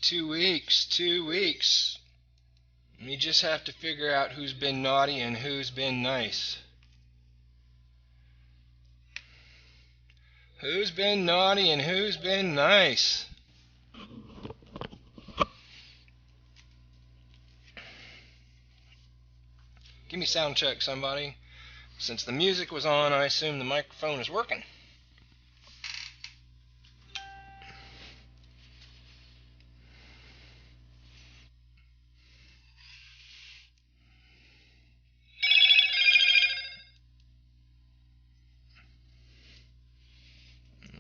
2 weeks, 2 weeks. We just have to figure out who's been naughty and who's been nice. Who's been naughty and who's been nice? Give me sound check, somebody. Since the music was on, I assume the microphone is working.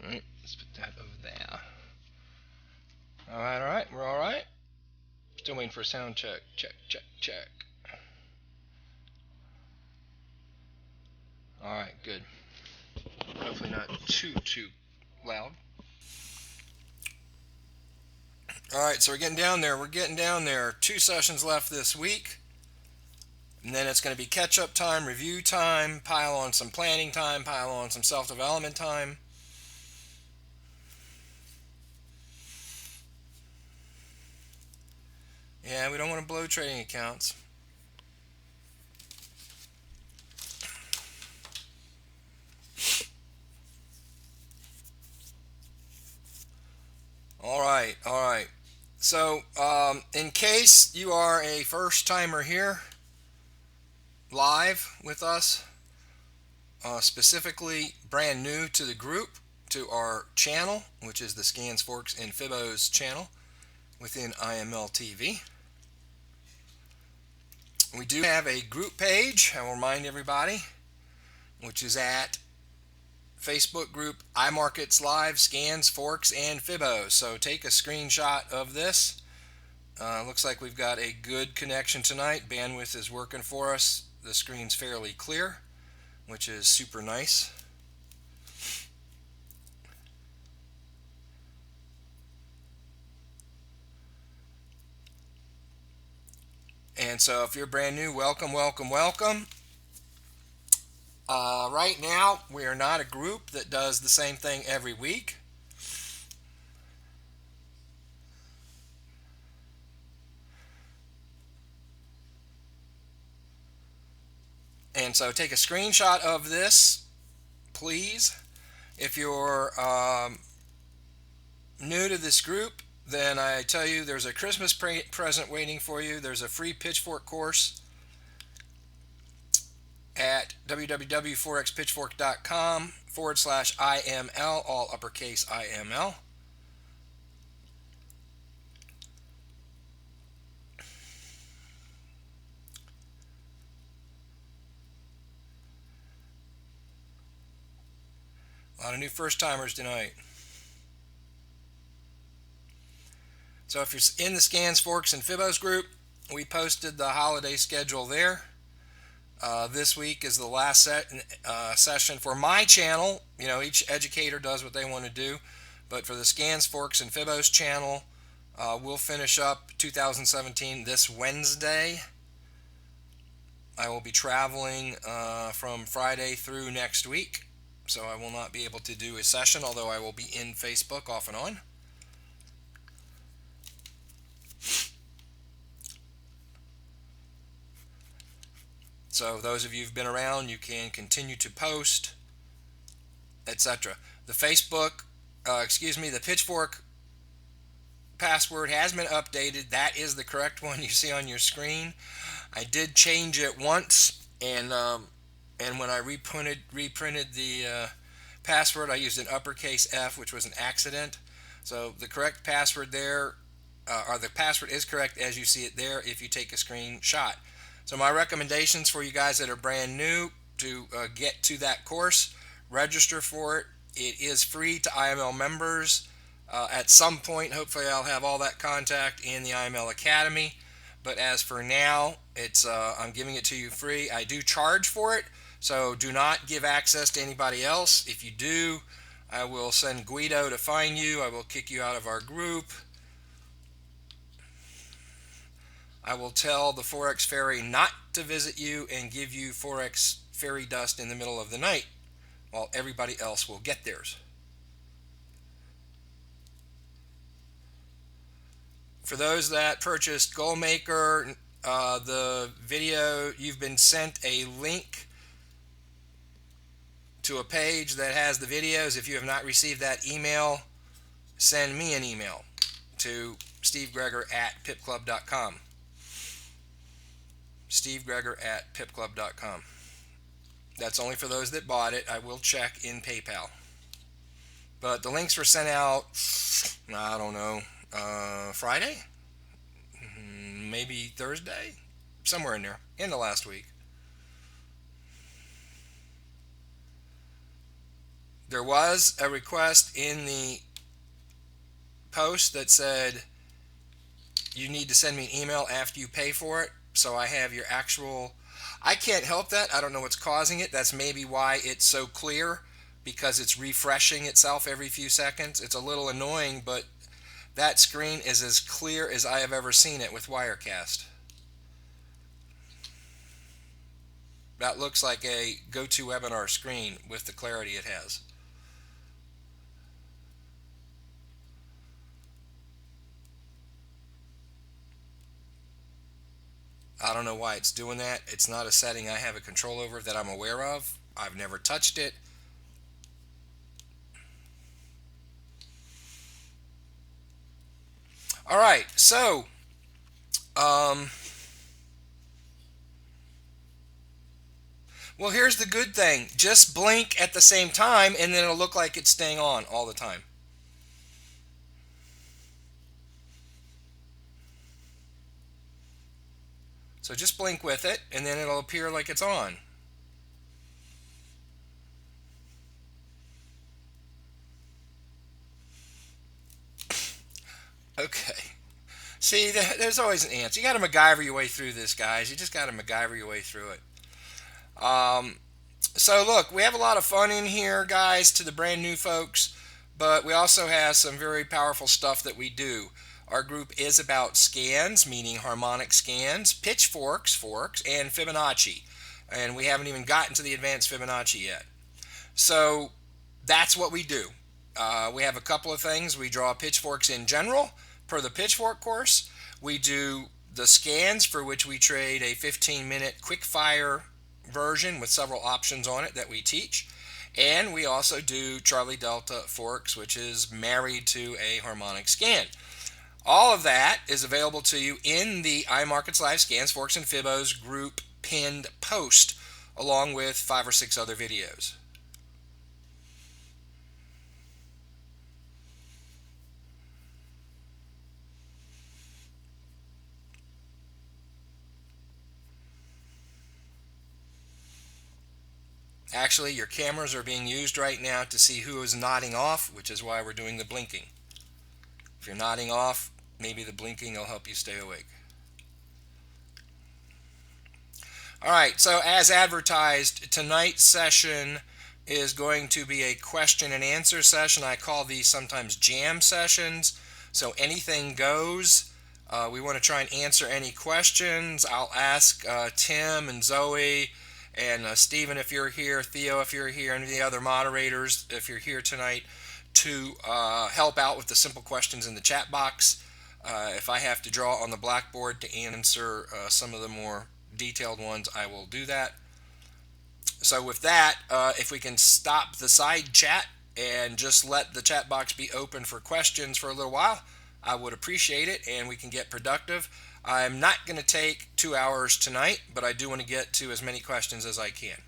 Alright, let's put that over there. Alright, we're alright. Still waiting for a sound check. Check. Alright, good. Hopefully not too loud. Alright, so we're getting down there. 2 sessions left this week. And then it's going to be catch-up time, review time, pile on some planning time, pile on some self-development time. Yeah, we don't want to blow trading accounts. All right. So, in case you are a first-timer here, live with us, specifically brand new to the group, to our channel, which is the Scans, Forks, and Fibos channel within IMLTV. We do have a group page, I will remind everybody, which is at Facebook group iMarkets Live, Scans, Forks, and Fibos. So take a screenshot of this. Looks like we've got a good connection tonight. Bandwidth is working for us. The screen's fairly clear, which is super nice. And so if you're brand new, welcome. Right now, we are not a group that does the same thing every week. And so take a screenshot of this, please. If you're new to this group, then I tell you there's a Christmas present waiting for you. There's a free Pitchfork course at www.forexpitchfork.com/IML, all uppercase IML. A lot of new first-timers tonight. So if you're in the Scans, Forks, and Fibos group, we posted the holiday schedule there. This week is the last session for my channel. You know, each educator does what they want to do. But for the Scans, Forks, and Fibos channel, we'll finish up 2017 this Wednesday. I will be traveling from Friday through next week. So I will not be able to do a session, although I will be in Facebook off and on. So those of you who've been around, you can continue to post, etc. The the Pitchfork password has been updated. That is the correct one you see on your screen. I did change it once, and when I reprinted the password, I used an uppercase F, which was an accident. So the correct password there, or the password is correct as you see it there if you take a screenshot. So my recommendations for you guys that are brand new to get to that course, register for it. It is free to IML members. At some point, hopefully I'll have all that contact in the IML Academy. But as for now, I'm giving it to you free. I do charge for it, so do not give access to anybody else. If you do, I will send Guido to find you. I will kick you out of our group. I will tell the Forex Fairy not to visit you and give you Forex Fairy dust in the middle of the night, while everybody else will get theirs. For those that purchased Goalmaker, the video, you've been sent a link to a page that has the videos. If you have not received that email, send me an email to stevegregor@pipclub.com. stevegregor@pipclub.com. That's only for those that bought it. I will check in PayPal. But the links were sent out, I don't know, Friday? Maybe Thursday? Somewhere in there, in the last week. There was a request in the post that said you need to send me an email after you pay for it, so I have your actual. I can't help that. I don't know what's causing it. That's maybe why it's so clear, because it's refreshing itself every few seconds. It's a little annoying, but that screen is as clear as I have ever seen it with Wirecast. That looks like a GoToWebinar screen with the clarity it has. I don't know why it's doing that. It's not a setting I have a control over that I'm aware of. I've never touched it. All right, so well, here's the good thing. Just blink at the same time and then it'll look like it's staying on all the time. So just blink with it and then it'll appear like it's on. Okay. See, there's always an answer. You got to MacGyver your way through this, guys. You just got to MacGyver your way through it. So look, we have a lot of fun in here, guys, to the brand new folks, but we also have some very powerful stuff that we do. Our group is about scans, meaning harmonic scans, pitchforks, forks, and Fibonacci. And we haven't even gotten to the advanced Fibonacci yet. So that's what we do. We have a couple of things. We draw pitchforks in general per the pitchfork course. We do the scans, for which we trade a 15-minute quick fire version with several options on it that we teach. And we also do Charlie Delta forks, which is married to a harmonic scan. All of that is available to you in the iMarkets Live Scans, Forks, and Fibos group pinned post, along with 5 or 6 other videos. Actually, your cameras are being used right now to see who is nodding off, which is why we're doing the blinking. If you're nodding off, maybe the blinking will help you stay awake. All right, so as advertised, tonight's session is going to be a question and answer session. I call these sometimes jam sessions. So anything goes. We want to try and answer any questions. I'll ask Tim and Zoe and Stephen if you're here, Theo if you're here, and the other moderators if you're here tonight to help out with the simple questions in the chat box. If I have to draw on the blackboard to answer some of the more detailed ones, I will do that. So with that, if we can stop the side chat and just let the chat box be open for questions for a little while, I would appreciate it, and we can get productive. I'm not going to take 2 hours tonight, but I do want to get to as many questions as I can.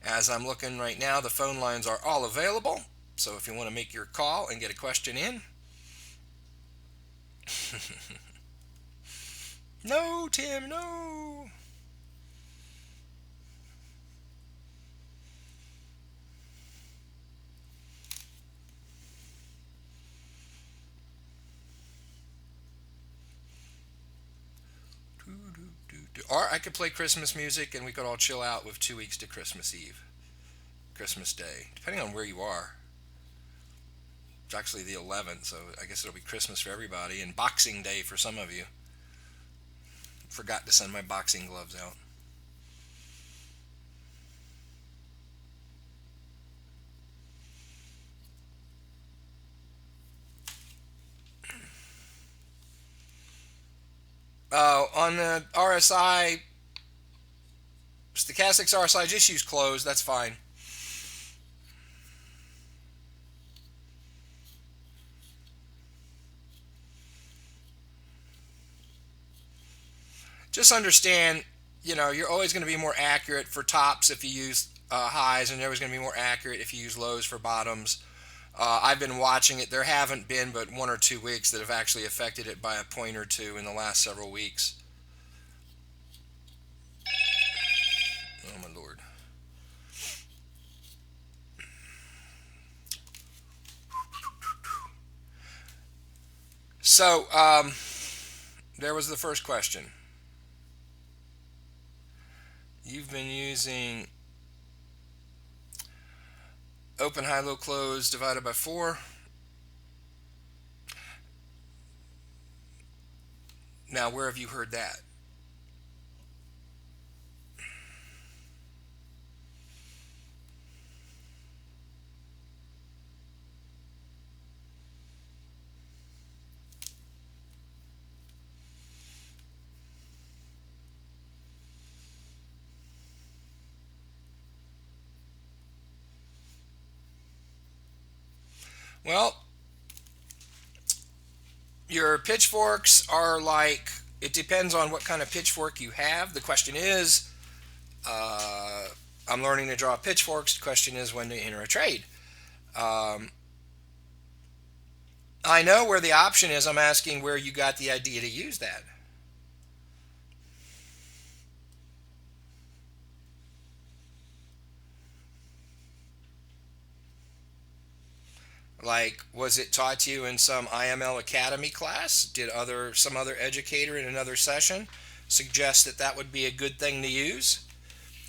As I'm looking right now, the phone lines are all available, so if you want to make your call and get a question in. No, Tim, no. Or I could play Christmas music and we could all chill out with 2 weeks to Christmas Eve, Christmas Day, depending on where you are. It's actually the 11th, so I guess it'll be Christmas for everybody and Boxing Day for some of you. Forgot to send my boxing gloves out. On the RSI, stochastics RSI, just use closed. That's fine. Just understand, you're always going to be more accurate for tops if you use highs, and you're always going to be more accurate if you use lows for bottoms. I've been watching it. There haven't been but 1 or 2 weeks that have actually affected it by a point or two in the last several weeks. Oh my lord. So, there was the first question. You've been using open, high, low, close divided by 4. Now, where have you heard that? Well, your pitchforks are like, it depends on what kind of pitchfork you have. The question is, I'm learning to draw pitchforks. The question is when to enter a trade. Um, I know where the option is. I'm asking where you got the idea to use that. Like, was it taught to you in some IML Academy class? Did some other educator in another session suggest that that would be a good thing to use?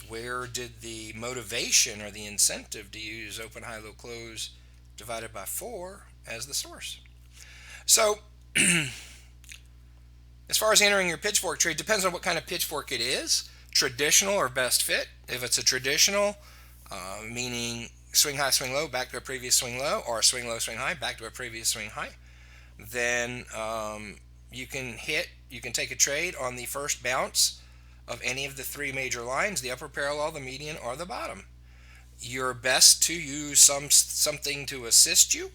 Where did the motivation or the incentive to use open, high, low, close divided by 4 as the source? So, as far as entering your pitchfork trade, depends on what kind of pitchfork it is. Traditional or best fit. If it's a traditional, meaning swing high, swing low, back to a previous swing low, or swing low, swing high, back to a previous swing high, then you can take a trade on the first bounce of any of the three major lines: the upper parallel, the median, or the bottom. You're best to use something to assist you.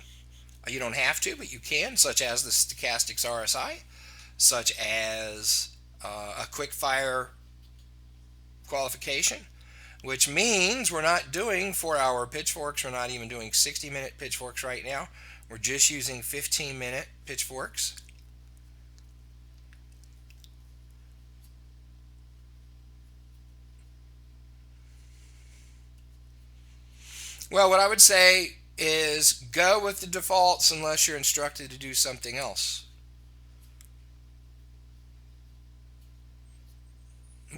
You don't have to, but you can, such as the stochastics RSI, such as a quick fire qualification, which means we're not doing 4-hour pitchforks. We're not even doing 60-minute pitchforks right now. We're just using 15-minute pitchforks. Well, what I would say is go with the defaults unless you're instructed to do something else.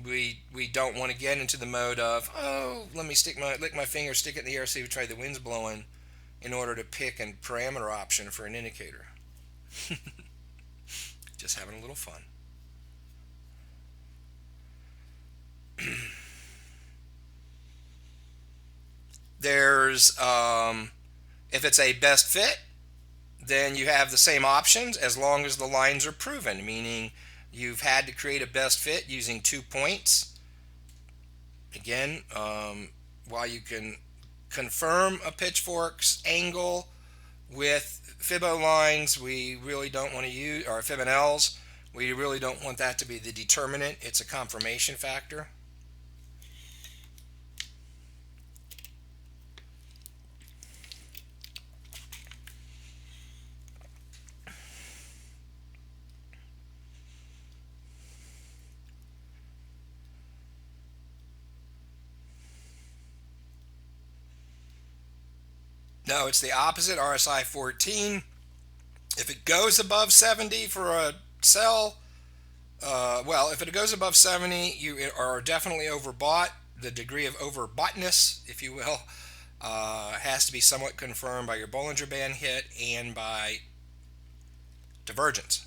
We don't want to get into the mode of, oh, let me lick my finger, stick it in the air, see which way the wind's blowing, in order to pick a parameter option for an indicator. Just having a little fun. There's if it's a best fit, then you have the same options as long as the lines are proven, meaning you've had to create a best fit using 2 points. Again, while you can confirm a pitchfork's angle with Fibo lines, we really don't want to use, or Fibonels, we really don't want that to be the determinant. It's a confirmation factor. No, it's the opposite. RSI 14. If it goes above 70 for a sell, well, if it goes above 70, you are definitely overbought. The degree of overboughtness, if you will, has to be somewhat confirmed by your Bollinger Band hit and by divergence.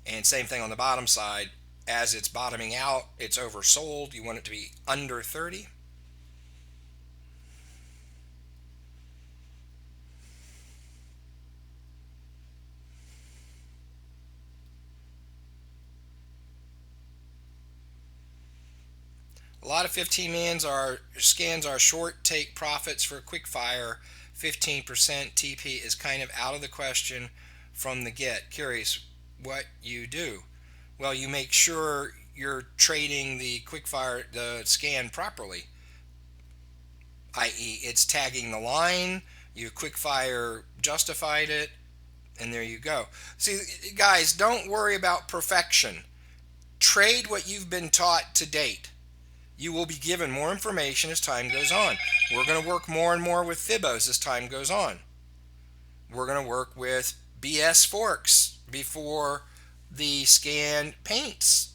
And same thing on the bottom side. As it's bottoming out, it's oversold. You want it to be under 30. A lot of 15 scans are short take profits for quick fire. 15% TP is kind of out of the question from the get. Curious what you do. Well, you make sure you're trading the the scan properly, i.e., it's tagging the line, you quickfire justified it, and there you go. See, guys, don't worry about perfection. Trade what you've been taught to date. You will be given more information as time goes on. We're going to work more and more with Fibos as time goes on. We're going to work with BS forks before the scan paints.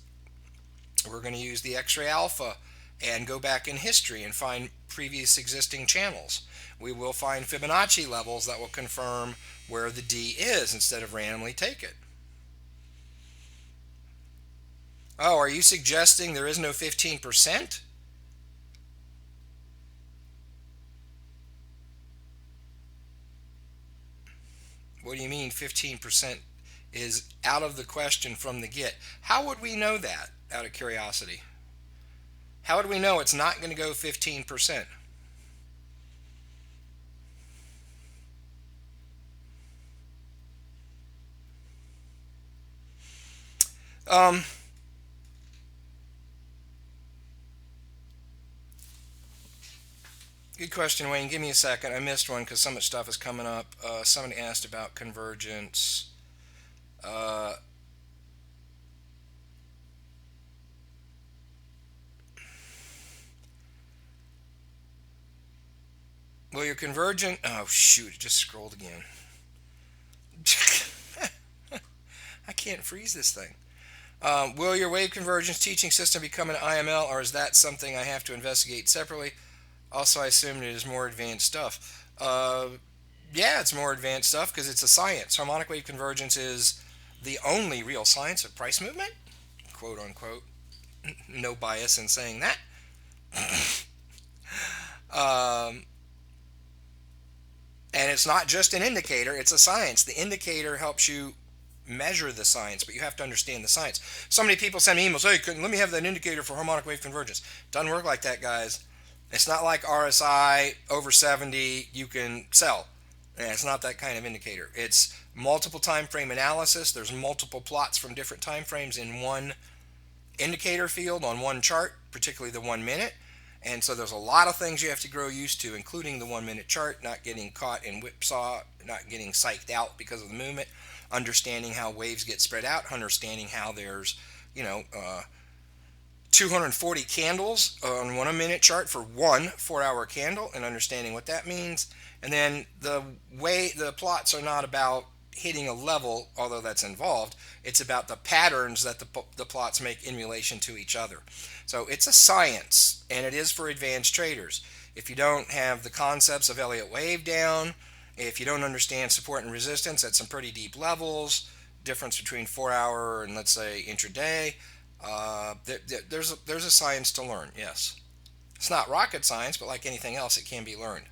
We're going to use the X-ray alpha and go back in history and find previous existing channels. We will find Fibonacci levels that will confirm where the D is instead of randomly take it. Oh, are you suggesting there is no 15%? What do you mean 15% is out of the question from the get? How would we know that, out of curiosity? How would we know it's not going to go 15%? Um, Good question, Wayne. Give me a second. I missed one because so much stuff is coming up. Somebody asked about convergence. Uh, well, your convergent. Oh, shoot. It just scrolled again. I can't freeze this thing. Will your wave convergence teaching system become an IML, or is that something I have to investigate separately? Also, I assume it is more advanced stuff. Yeah, it's more advanced stuff because it's a science. Harmonic wave convergence is the only real science of price movement, quote unquote. No bias in saying that. um, and it's not just an indicator, it's a science. The indicator helps you measure the science, but you have to understand the science. So many people send me emails, hey, let me have that indicator for harmonic wave convergence. Doesn't work like that, guys. It's not like RSI over 70 you can sell. It's not that kind of indicator. It's multiple time frame analysis. There's multiple plots from different time frames in one indicator field on one chart, particularly the 1 minute. And so there's a lot of things you have to grow used to, including the 1 minute chart, not getting caught in whipsaw, not getting psyched out because of the movement, understanding how waves get spread out, understanding how there's, 240 candles on 1 minute chart for one 4-hour candle, and understanding what that means. And then the way the plots are not about hitting a level, although that's involved. It's about the patterns that the plots make in relation to each other. So it's a science, and it is for advanced traders. If you don't have the concepts of Elliott wave down, if you don't understand support and resistance at some pretty deep levels, difference between 4-hour and let's say intraday, there's a science to learn. Yes, it's not rocket science, but like anything else, it can be learned.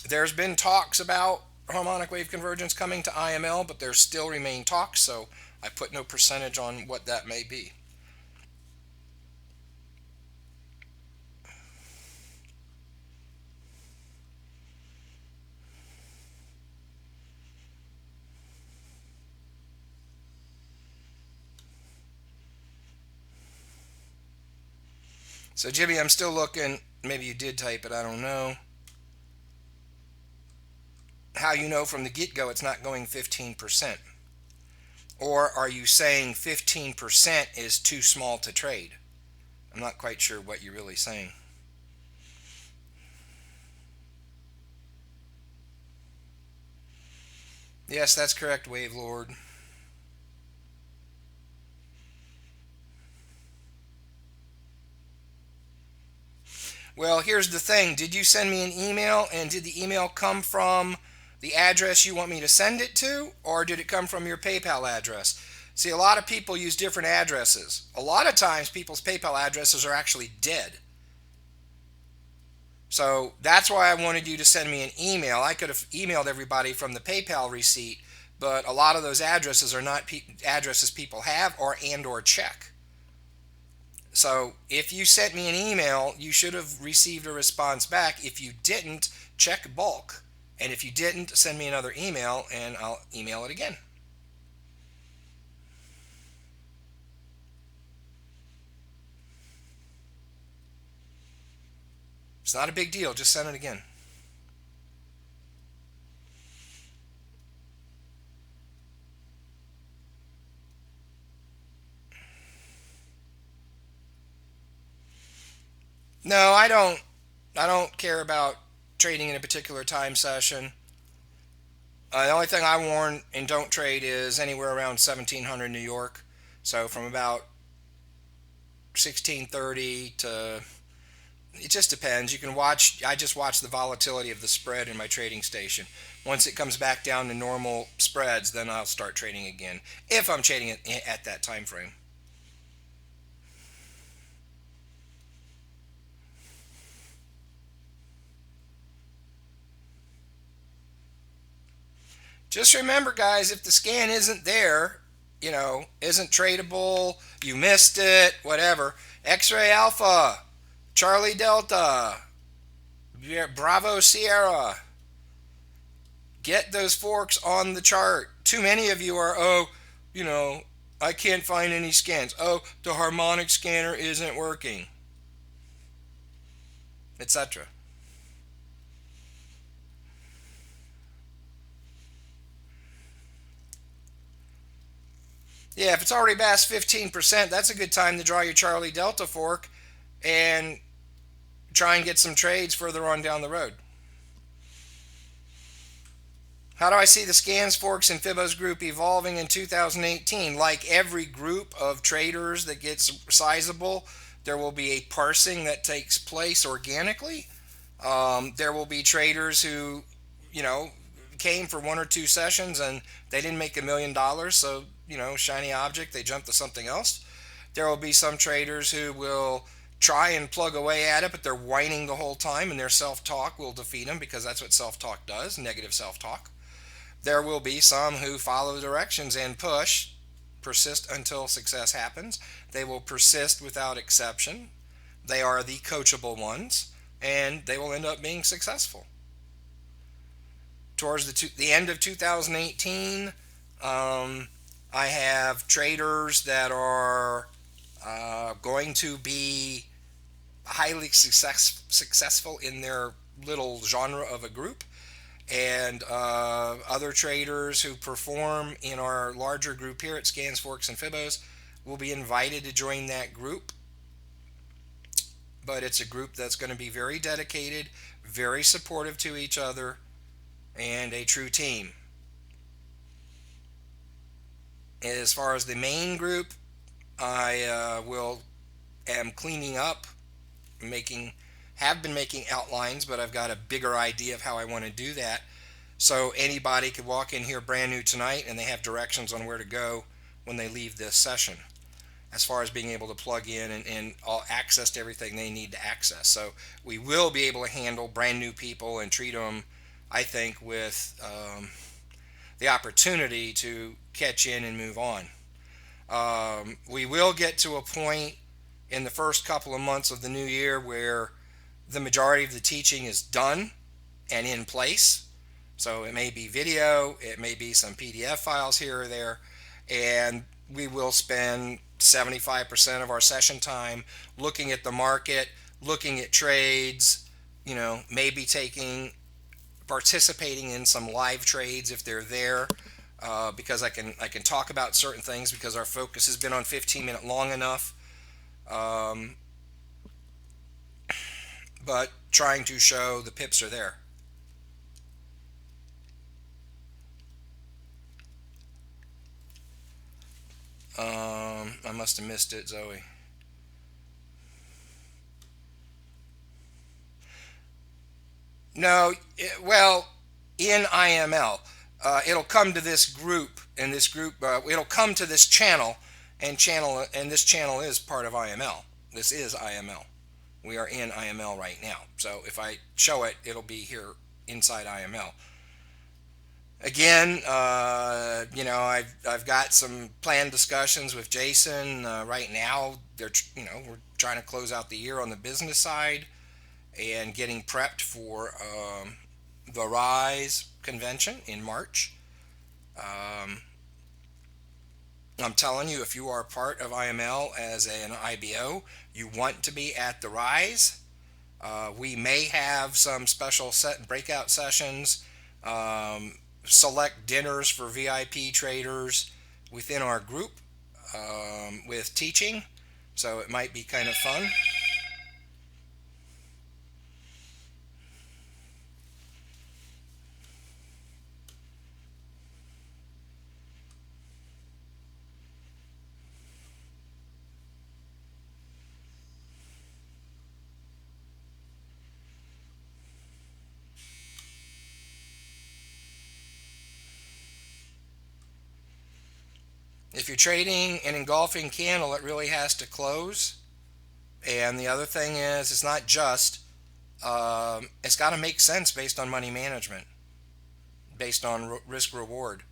There's been talks about harmonic wave convergence coming to IML, but there still remain talks, so I put no percentage on what that may be. So Jimmy, I'm still looking. Maybe you did type it, I don't know. How you know from the get-go it's not going 15%? Or are you saying 15% is too small to trade? I'm not quite sure what you're really saying. Yes, that's correct, Wave Lord. Well, here's the thing. Did you send me an email, and did the email come from the address you want me to send it to, or did it come from your PayPal address? See, a lot of people use different addresses. A lot of times people's PayPal addresses are actually dead. So that's why I wanted you to send me an email. I could have emailed everybody from the PayPal receipt, but a lot of those addresses are not addresses people have or check. So if you sent me an email, you should have received a response back. If you didn't, check bulk. And if you didn't, send me another email and I'll email it again. It's not a big deal. Just send it again. No, I don't. I don't care about trading in a particular time session. The only thing I warn and don't trade is anywhere around 1700 New York. So from about 1630 to, it just depends. You can watch. I just watch the volatility of the spread in my trading station. Once it comes back down to normal spreads, then I'll start trading again if I'm trading it at that time frame. Just remember, guys, if the scan isn't there, isn't tradable, you missed it, whatever. X-ray Alpha, Charlie Delta, Bravo Sierra. Get those forks on the chart. Too many of you are, you know, I can't find any scans. Oh, the harmonic scanner isn't working, etc. Yeah, if it's already past 15%, that's a good time to draw your Charlie Delta fork and try and get some trades further on down the road. How do I see the scans, forks, and Fibos group evolving in 2018? Like every group of traders that gets sizable, there will be a parsing that takes place organically. There will be traders who, you know, came for one or two sessions and they didn't make $1 million, so, shiny object, they jumped to something else. There will be some traders who will try and plug away at it, but they're whining the whole time, and their self talk will defeat them because that's what self talk does, negative self talk. There will be some who follow directions and push, persist until success happens. They will persist without exception. They are the coachable ones, and they will end up being successful. Towards the end of 2018, I have traders that are going to be highly successful in their little genre of a group, and other traders who perform in our larger group here at Scans, Forks, and Fibos will be invited to join that group. But it's a group that's going to be very dedicated, very supportive to each other, and a true team. As far as the main group, I am cleaning up, making have been making outlines, but I've got a bigger idea of how I want to do that. So anybody could walk in here brand new tonight and they have directions on where to go when they leave this session, as far as being able to plug in and all access to everything they need to access. So we will be able to handle brand new people and treat them, I think, with the opportunity to catch in and move on. We will get to a point in the first couple of months of the new year where the majority of the teaching is done and in place. So it may be video, it may be some PDF files here or there, and we will spend 75% of our session time looking at the market, looking at trades, maybe participating in some live trades if they're there, because I can talk about certain things because our focus has been on 15-minute long enough. But trying to show the pips are there. I must have missed it, Zoe. No, well, in IML, it'll come to this group, and this group, it'll come to this channel, and this channel is part of IML. This is IML. We are in IML right now. So if I show it, it'll be here inside IML. Again, I've got some planned discussions with Jason right now. We're trying to close out the year on the business side and getting prepped for the Rise convention in March. Um, I'm telling you, if you are part of IML as an IBO, you want to be at the Rise. We may have some special set breakout sessions, select dinners for VIP traders within our group with teaching. So it might be kind of fun. If you're trading an engulfing candle, it really has to close. And the other thing is, it's not just, it's got to make sense based on money management, based on risk reward.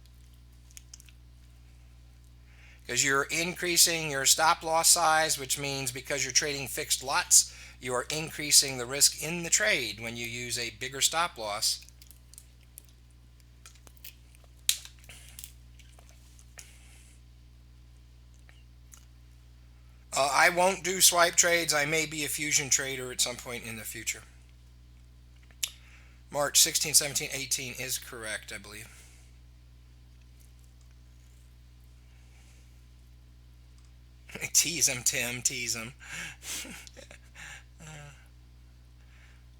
Because you're increasing your stop loss size, which means because you're trading fixed lots, you are increasing the risk in the trade when you use a bigger stop loss. I won't do swipe trades. I may be a fusion trader at some point in the future. March 16, 17, 18 is correct, I believe. Tease him, Tim, tease him.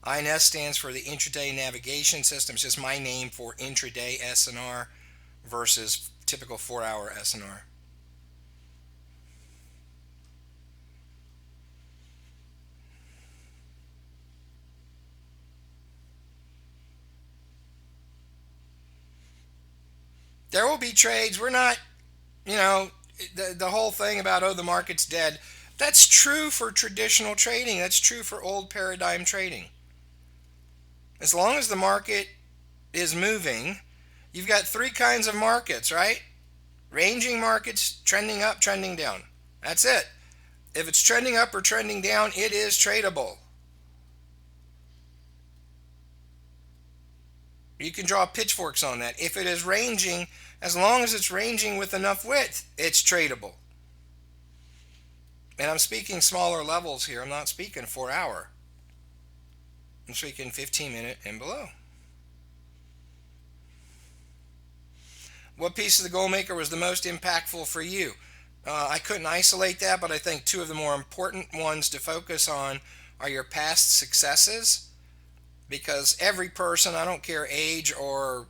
INS stands for the Intraday Navigation System. It's just my name for intraday SNR versus typical 4-hour SNR. There will be trades. We're not, you know, the whole thing about, oh, the market's dead. That's true for traditional trading. That's true for old paradigm trading. As long as the market is moving, you've got three kinds of markets, right? Ranging markets, trending up, trending down. That's it. If it's trending up or trending down, it is tradable. You can draw pitchforks on that. If it is ranging, as long as it's ranging with enough width, it's tradable. And I'm speaking smaller levels here. I'm not speaking 4-hour. I'm speaking 15-minute and below. What piece of the goal maker was the most impactful for you? I couldn't isolate that, but I think two of the more important ones to focus on are your past successes, because every person, I don't care age or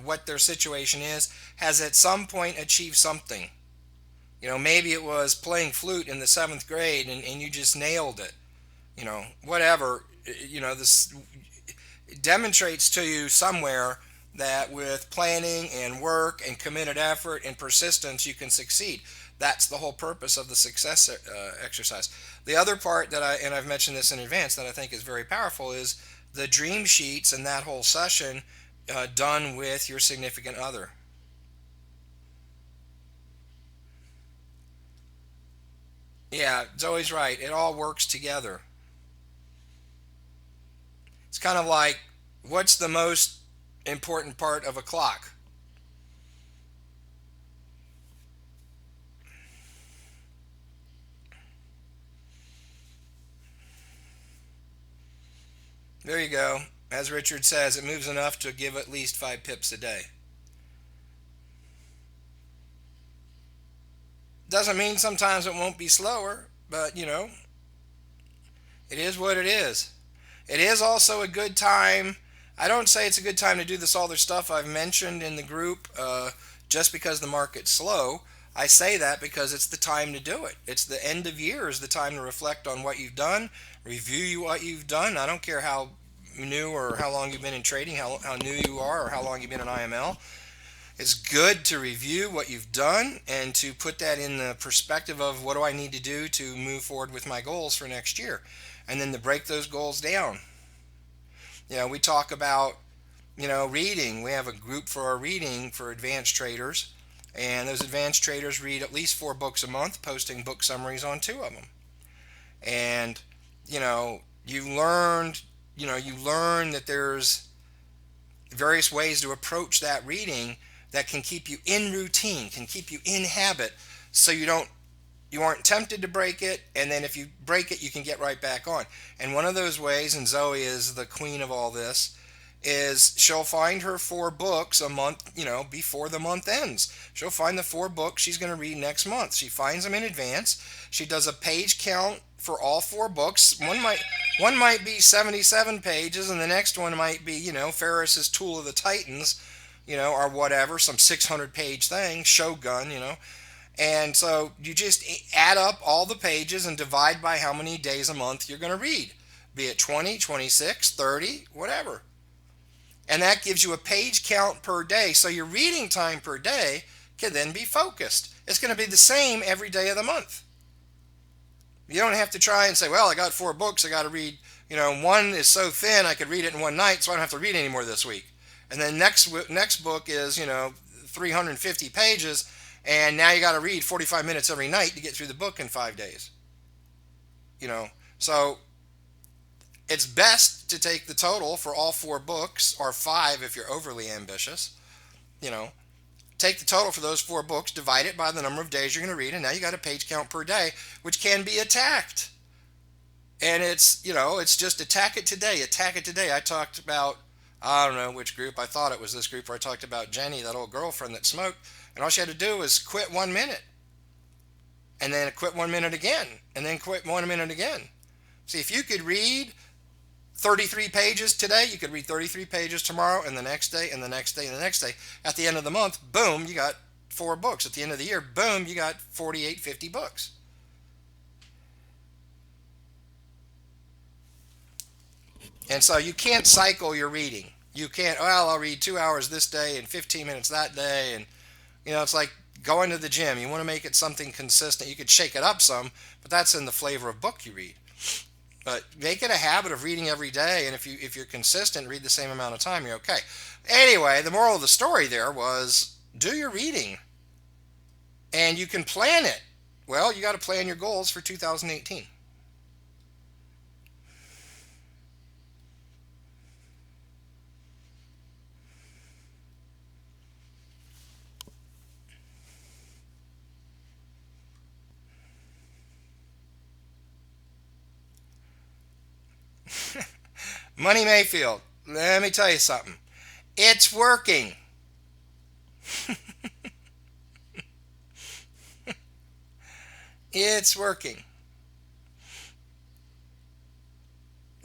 what their situation is, has at some point achieved something. Maybe it was playing flute in the seventh grade and you just nailed it. Whatever. This demonstrates to you somewhere that with planning and work and committed effort and persistence, you can succeed. That's the whole purpose of the success exercise. The other part and I've mentioned this in advance, that I think is very powerful is the dream sheets and that whole session done with your significant other. Yeah, Zoe's right. It all works together. It's kind of like, what's the most important part of a clock? There you go. As Richard says, it moves enough to give at least 5 pips a day. Doesn't mean sometimes it won't be slower, but it is what it is. It is also a good time. I don't say it's a good time to do this other stuff I've mentioned in the group just because the market's slow. I say that because it's the time to do it. It's the end of year is the time to reflect on what you've done, review what you've done. I don't care how new or how long you've been in trading, how new you are, or how long you've been in IML. It's good to review what you've done and to put that in the perspective of what do I need to do to move forward with my goals for next year, and then to break those goals down. We talk about reading. We have a group for our reading for advanced traders, and those advanced traders read at least 4 books a month, posting book summaries on 2 of them. And you know, you learn that there's various ways to approach that reading that can keep you in routine, can keep you in habit, so you aren't tempted to break it, and then if you break it, you can get right back on. And one of those ways, and Zoe is the queen of all this, is she'll find her 4 books a month, before the month ends. She'll find the 4 books she's going to read next month. She finds them in advance. She does a page count for all 4 books. One might be 77 pages, and the next one might be, Ferris's Tool of the Titans, or whatever, some 600-page thing, Shogun. And so you just add up all the pages and divide by how many days a month you're going to read, be it 20, 26, 30, whatever. And that gives you a page count per day. So your reading time per day can then be focused. It's going to be the same every day of the month. You don't have to try and say, well, I got 4 books, I got to read, one is so thin I could read it in one night, so I don't have to read anymore this week. And then next book is, 350 pages, and now you got to read 45 minutes every night to get through the book in 5 days. So it's best to take the total for all 4 books, or 5 if you're overly ambitious. Take the total for those 4 books, divide it by the number of days you're going to read, and now you got a page count per day, which can be attacked. And it's just attack it today. I talked about, I don't know which group, I thought it was this group where I talked about Jenny, that old girlfriend that smoked, and all she had to do was quit 1 minute, and then quit 1 minute again, and then quit 1 minute again. See, if you could read 33 pages today, you could read 33 pages tomorrow, and the next day, and the next day, and the next day. At the end of the month, boom, you got 4 books. At the end of the year, boom, you got 48, 50 books. And so you can't cycle your reading. You can't, well, I'll read 2 hours this day and 15 minutes that day. And, it's like going to the gym. You want to make it something consistent. You could shake it up some, but that's in the flavor of book you read. But make it a habit of reading every day, and if you're consistent, read the same amount of time, you're okay. Anyway, the moral of the story there was do your reading, and you can plan it. Well, you got to plan your goals for 2018. Money Mayfield, let me tell you something. It's working. It's working.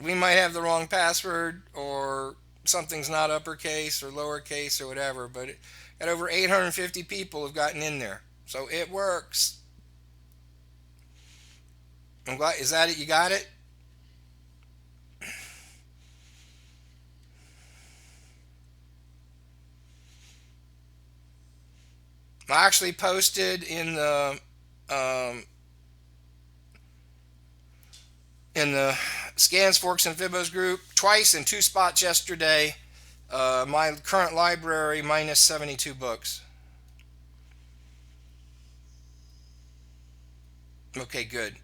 We might have the wrong password, or something's not uppercase or lowercase or whatever, but at over 850 people have gotten in there. So it works. I'm glad. Is that it? You got it? I actually posted um, in the Scans, Forks, and Fibos group twice in 2 spots yesterday. My current library minus 72 books. Okay, good.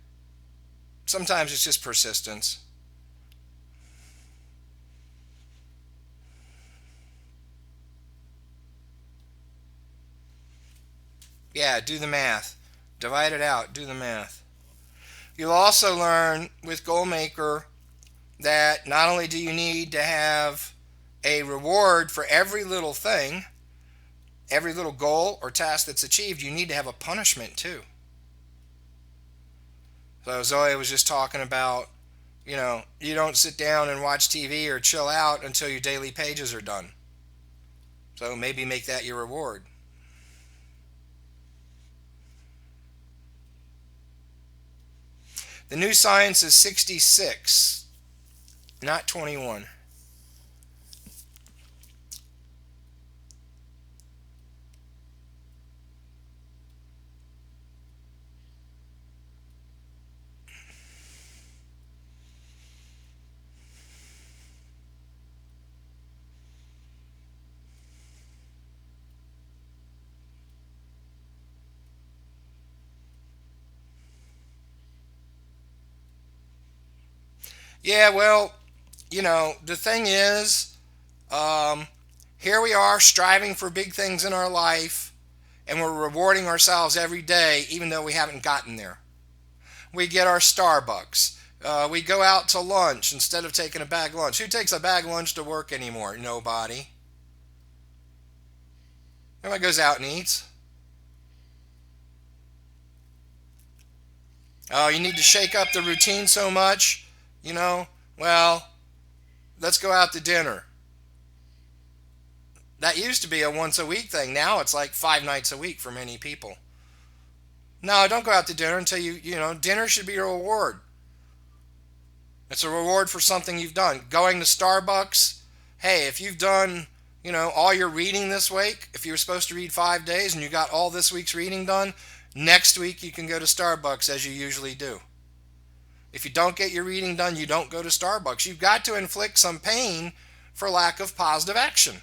Sometimes it's just persistence. Yeah, do the math. Divide it out. Do the math. You'll also learn with Goalmaker that not only do you need to have a reward for every little thing, every little goal or task that's achieved, you need to have a punishment too. So Zoe was just talking about, you don't sit down and watch TV or chill out until your daily pages are done. So maybe make that your reward. The new science is 66, not 21. Yeah, well, the thing is, um, here we are striving for big things in our life, and we're rewarding ourselves every day, even though we haven't gotten there. We get our Starbucks. We go out to lunch instead of taking a bag lunch. Who takes a bag lunch to work anymore? Nobody. Everybody goes out and eats. Oh, you need to shake up the routine so much, you know? Well, let's go out to dinner. That used to be a once a week thing. Now it's like 5 nights a week for many people. No, don't go out to dinner until dinner should be a reward. It's a reward for something you've done. Going to Starbucks, hey, if you've done, all your reading this week, if you were supposed to read 5 days and you got all this week's reading done, next week you can go to Starbucks as you usually do. If you don't get your reading done, you don't go to Starbucks. You've got to inflict some pain for lack of positive action.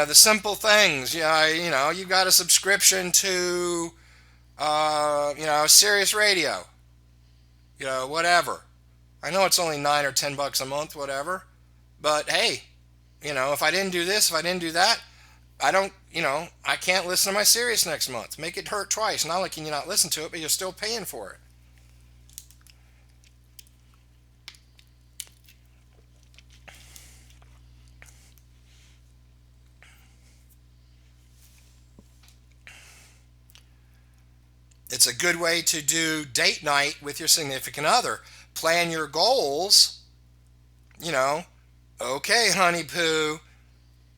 The simple things. You got a subscription to, Sirius Radio. Whatever. I know it's only $9 or $10 a month, whatever. But hey, if I didn't do this, if I didn't do that, I don't, I can't listen to my Sirius next month. Make it hurt twice. Not only can you not listen to it, but you're still paying for it. It's a good way to do date night with your significant other. Plan your goals. You know, okay, honey poo,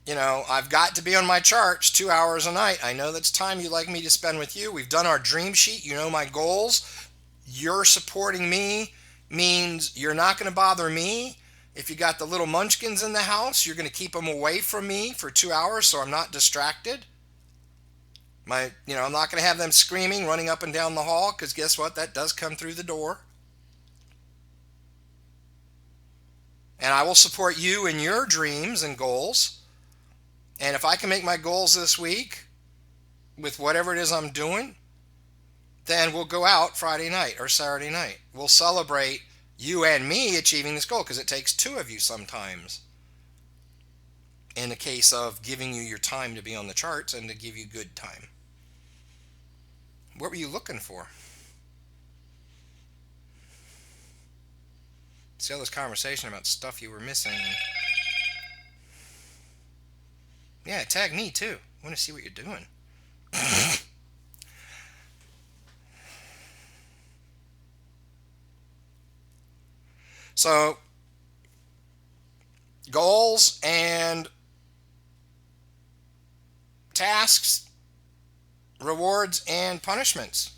I've got to be on my charts 2 hours a night. I know that's time you'd like me to spend with you. We've done our dream sheet. You know my goals. You're supporting me means you're not going to bother me. If you got the little munchkins in the house, you're going to keep them away from me for 2 hours so I'm not distracted. I'm not going to have them screaming, running up and down the hall, because guess what? That does come through the door. And I will support you in your dreams and goals. And if I can make my goals this week with whatever it is I'm doing, then we'll go out Friday night or Saturday night. We'll celebrate you and me achieving this goal, because it takes two of you sometimes. In the case of giving you your time to be on the charts and to give you good time. What were you looking for? See all this conversation about stuff you were missing. Yeah, tag me too. I want to see what you're doing. So, goals and tasks, rewards and punishments.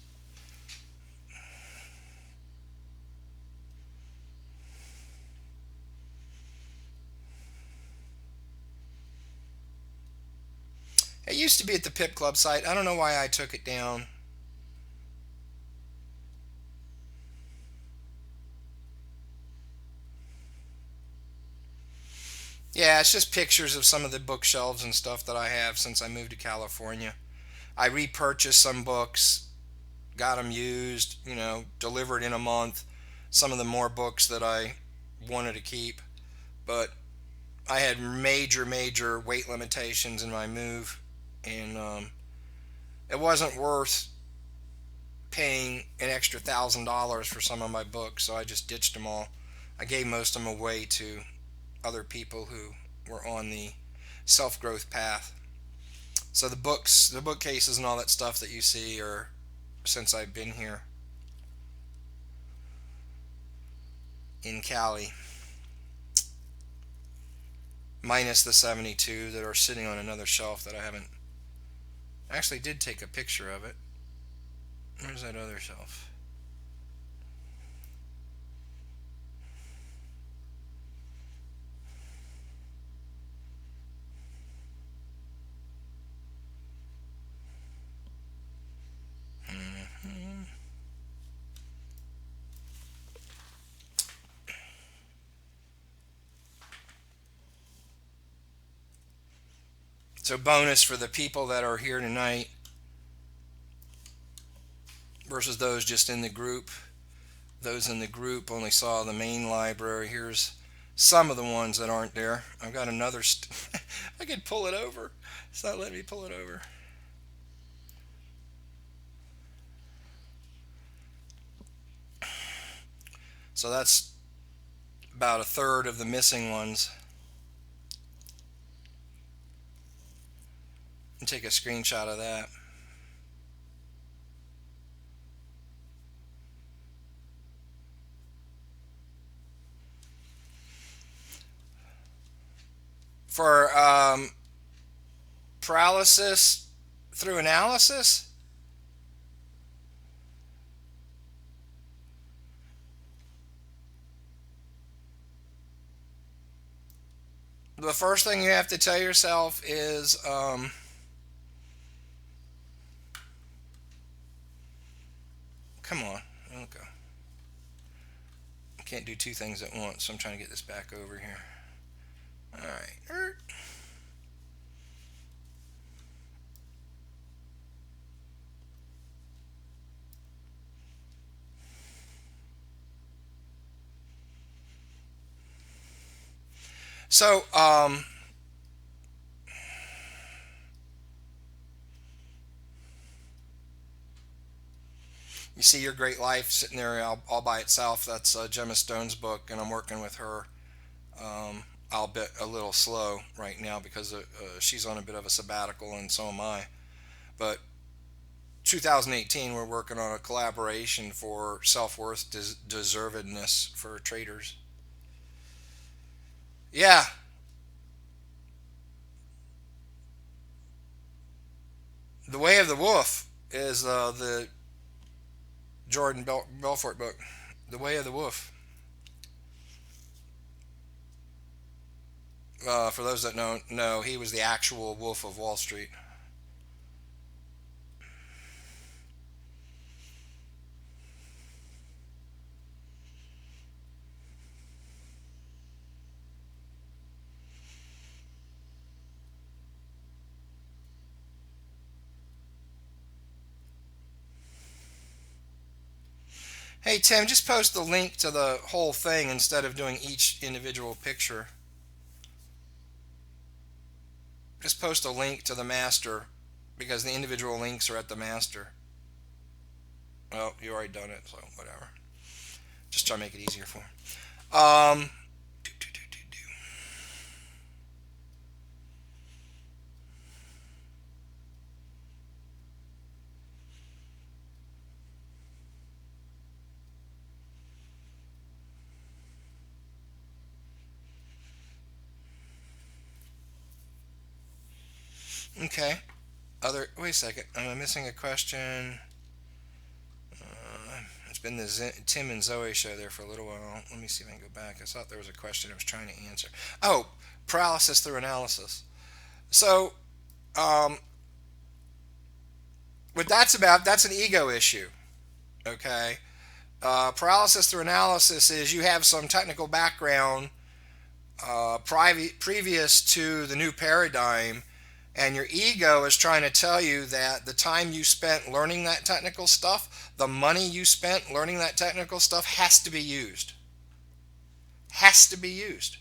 It used to be at the Pip Club site. I don't know why I took it down. Yeah, it's just pictures of some of the bookshelves and stuff that I have since I moved to California. I repurchased some books, got them used, delivered in a month. Some of the more books that I wanted to keep. But I had major, major weight limitations in my move. And it wasn't worth paying an extra $1,000 for some of my books, so I just ditched them all. I gave most of them away to other people who were on the self-growth path. So the books, the bookcases and all that stuff that you see are since I've been here in Cali, minus the 72 that are sitting on another shelf that I haven't. I actually did take a picture of it. Where's that other shelf? So bonus for the people that are here tonight versus those just in the group. Those in the group only saw the main library. Here's some of the ones that aren't there. I've got another. I could pull it over. It's not letting me pull it over. So that's about a third of the missing ones. And take a screenshot of that. For paralysis through analysis, the first thing you have to tell yourself is come on, okay. I can't do two things at once, so I'm trying to get this back over here. All right. So, you see Your Great Life sitting there all by itself. That's Gemma Stone's book, and I'm working with her. I'll bet a little slow right now because she's on a bit of a sabbatical, and so am I. But 2018, we're working on a collaboration for self-worth deservedness for traders. Yeah, The Way of the Wolf is the Jordan Belfort book. The Way of the Wolf. For those that don't know, he was the actual Wolf of Wall Street. Hey Tim, just post the link to the whole thing instead of doing each individual picture. Just post a link to the master because the individual links are at the master. Well, you already done it, so whatever. Just try to make it easier for him. Um, okay. Wait a second. I'm missing a question. It's been the Tim and Zoe show there for a little while. Let me see if I can go back. I thought there was a question I was trying to answer. Oh, paralysis through analysis. So, um, what that's about, that's an ego issue. Okay. Paralysis through analysis is you have some technical background previous to the new paradigm, and your ego is trying to tell you that the time you spent learning that technical stuff, the money you spent learning that technical stuff has to be used. Has to be used.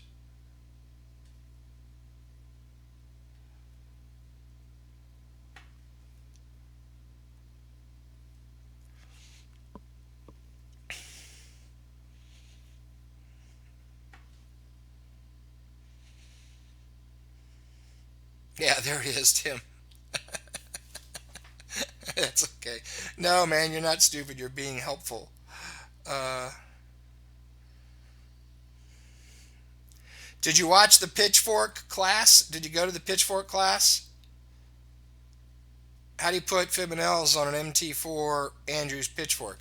Yeah, there it is, Tim. That's okay. No, man, you're not stupid. You're being helpful. Uh, did you watch the Pitchfork class? Did you go to the Pitchfork class? How do you put Fibonacci's on an MT4 Andrews Pitchfork?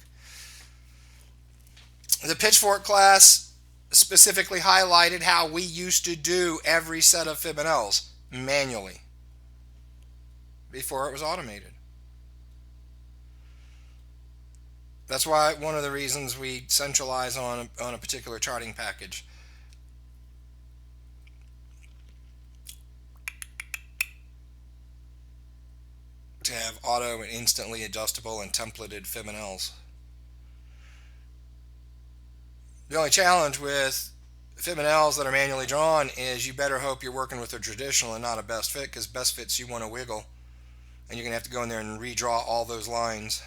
The Pitchfork class specifically highlighted how we used to do every set of Fibonacci's manually before it was automated. That's why one of the reasons we centralize on a particular charting package. to have auto and instantly adjustable and templated Fibonacci's. The only challenge with Fibonacci's that are manually drawn is you better hope you're working with a traditional and not a best fit, because best fits you want to wiggle, and you're going to have to go in there and redraw all those lines.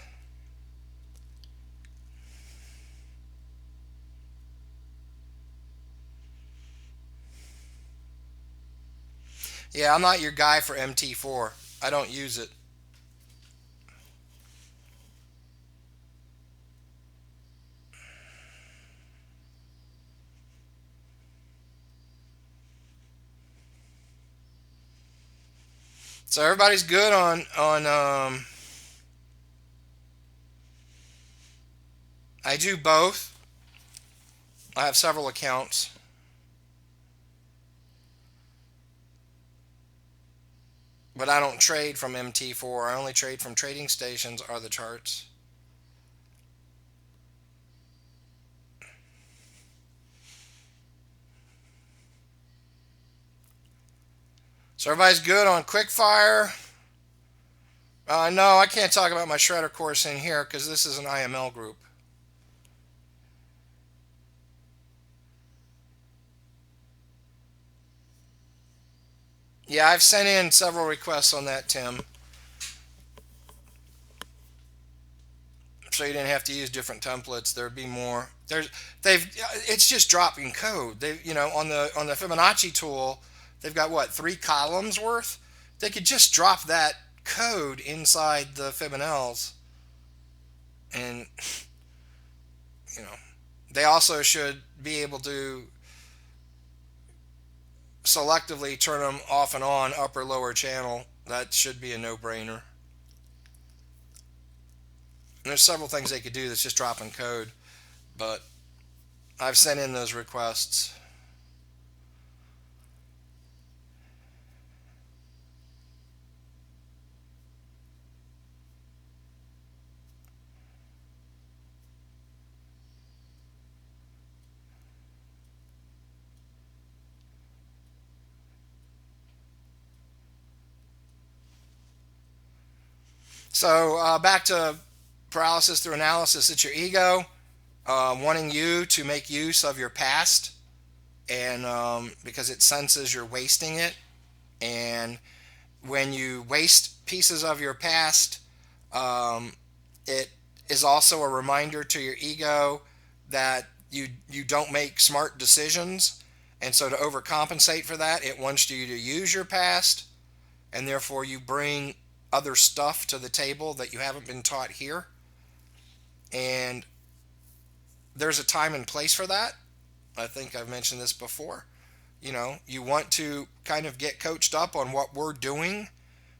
Yeah, I'm not your guy for MT4. I don't use it. So everybody's good on I do both. I have several accounts. But I don't trade from MT4. I only trade from trading stations or the charts. So everybody's good on quickfire. No, I can't talk about my shredder course in here because this is an IML group. Yeah, I've sent in several requests on that, Tim. So you didn't have to use different templates. There'd be more. It's just dropping code. On the Fibonacci tool, they've got what, 3 columns worth? They could just drop that code inside the Fibonacci's, and they also should be able to selectively turn them off and on, upper lower channel. That should be a no-brainer. And there's several things they could do that's just dropping code, but I've sent in those requests. So back to paralysis through analysis. It's your ego wanting you to make use of your past, and because it senses you're wasting it. And when you waste pieces of your past, it is also a reminder to your ego that you don't make smart decisions. And so to overcompensate for that, it wants you to use your past, and therefore you bring other stuff to the table that you haven't been taught here. And there's a time and place for that. I think I've mentioned this before. You want to kind of get coached up on what we're doing,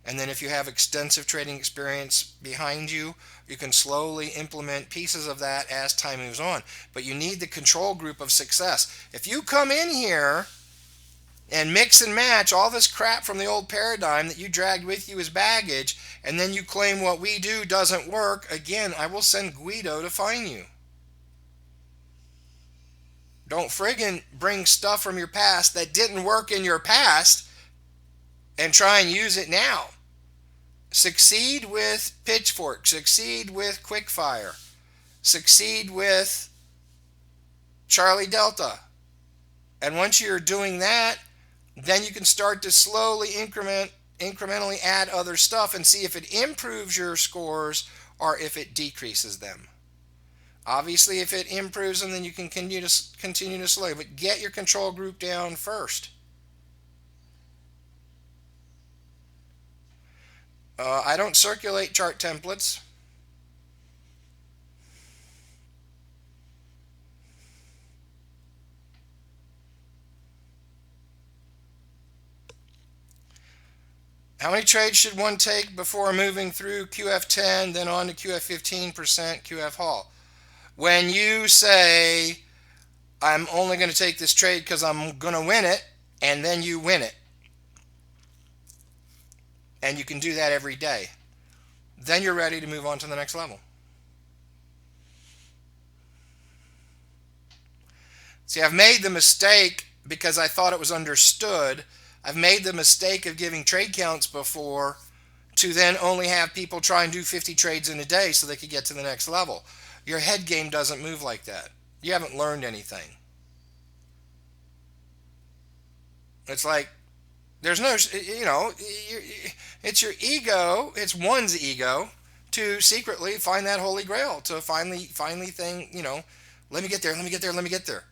and then if you have extensive trading experience behind you, you can slowly implement pieces of that as time moves on. But you need the control group of success. If you come in here and mix and match all this crap from the old paradigm that you dragged with you as baggage, and then you claim what we do doesn't work, again, I will send Guido to find you. Don't friggin' bring stuff from your past that didn't work in your past and try and use it now. Succeed with Pitchfork. Succeed with Quickfire. Succeed with Charlie Delta. And once you're doing that, then you can start to slowly incrementally add other stuff and see if it improves your scores or if it decreases them. Obviously, if it improves them, then you can continue to slow. But get your control group down first. I don't circulate chart templates. How many trades should one take before moving through QF10, then on to QF15%, QF haul? When you say, I'm only going to take this trade because I'm going to win it, and then you win it, and you can do that every day, then you're ready to move on to the next level. See, I've made the mistake, because I thought it was understood, I've made the mistake of giving trade counts before to then only have people try and do 50 trades in a day so they could get to the next level. Your head game doesn't move like that. You haven't learned anything. It's like there's no, it's your ego, it's one's ego to secretly find that holy grail, to finally think, let me get there, let me get there, let me get there.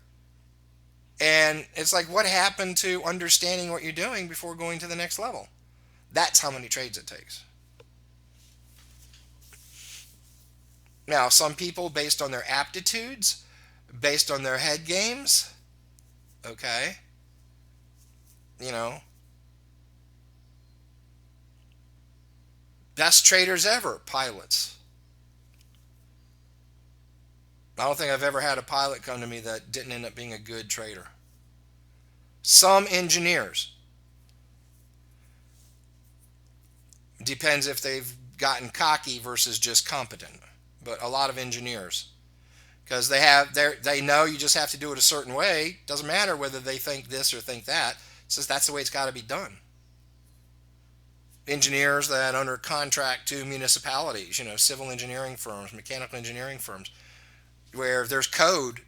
And it's like, what happened to understanding what you're doing before going to the next level? That's how many trades it takes. Now, some people, based on their aptitudes, based on their head games, okay, best traders ever, pilots. I don't think I've ever had a pilot come to me that didn't end up being a good trader. Some engineers. Depends if they've gotten cocky versus just competent. But a lot of engineers. Because they know you just have to do it a certain way. Doesn't matter whether they think this or think that. It's just that's the way it's got to be done. Engineers that under contract to municipalities, civil engineering firms, mechanical engineering firms, where there's code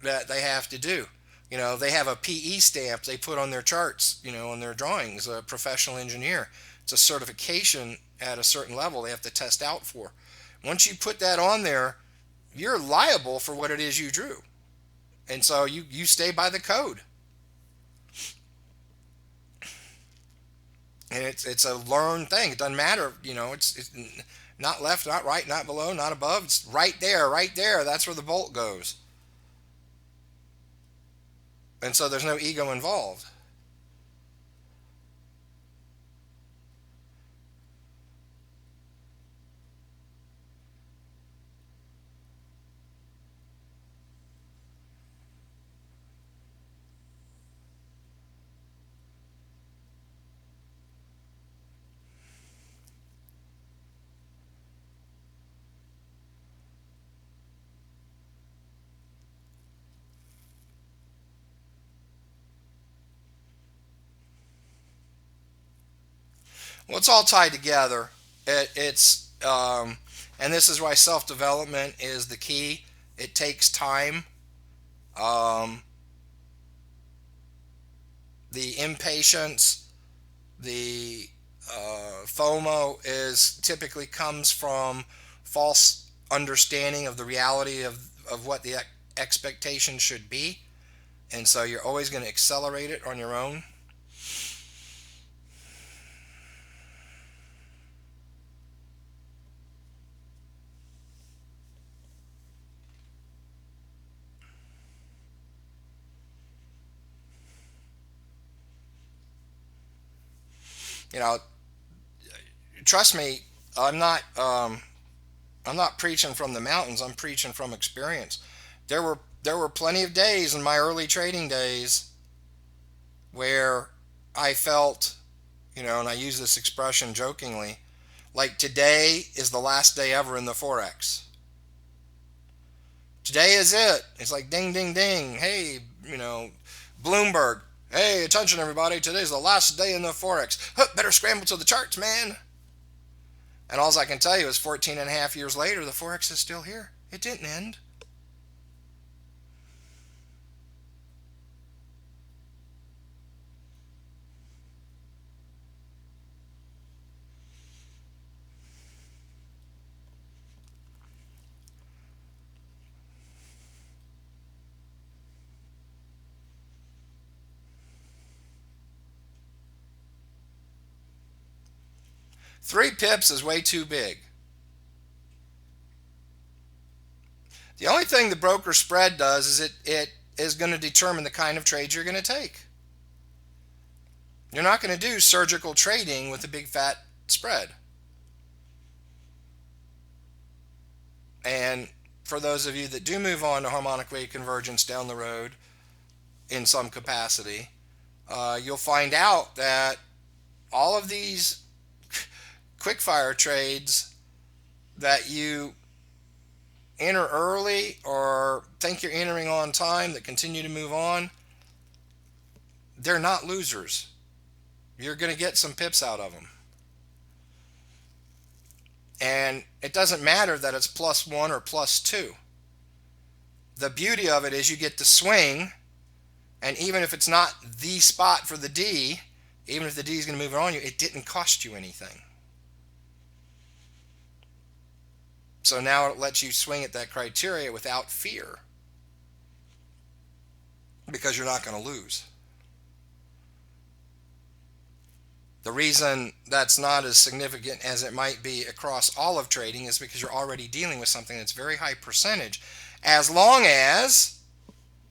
that they have to do. They have a PE stamp they put on their charts, on their drawings, a professional engineer. It's a certification at a certain level they have to test out for. Once you put that on there, you're liable for what it is you drew. And so you stay by the code. And it's a learned thing. It doesn't matter, it's not left, not right, not below, not above. It's right there, right there. That's where the bolt goes. And so there's no ego involved. Well, it's all tied together. And this is why self-development is the key. It takes time. Um, the impatience, the FOMO is typically comes from false understanding of the reality of what the expectation should be. And so you're always going to accelerate it on your own. You know, trust me, I'm not preaching from the mountains. I'm preaching from experience. There were plenty of days in my early trading days where I felt, and I use this expression jokingly, like today is the last day ever in the forex. Today is it. It's like ding, ding, ding. Hey, Bloomberg. Hey, attention everybody. Today's the last day in the forex. Huh, better scramble to the charts, man. And all I can tell you is 14 and a half years later, the forex is still here. It didn't end. Three pips is way too big. The only thing the broker spread does is it is going to determine the kind of trades you're going to take. You're not going to do surgical trading with a big fat spread. And for those of you that do move on to harmonic wave convergence down the road in some capacity, you'll find out that all of these quick fire trades that you enter early or think you're entering on time that continue to move on, they're not losers. You're going to get some pips out of them. And it doesn't matter that it's +1 or +2. The beauty of it is you get to swing, and even if it's not the spot for the D, even if the D is going to move it on you, it didn't cost you anything. So now it lets you swing at that criteria without fear, because you're not going to lose. The reason that's not as significant as it might be across all of trading is because you're already dealing with something that's very high percentage, as long as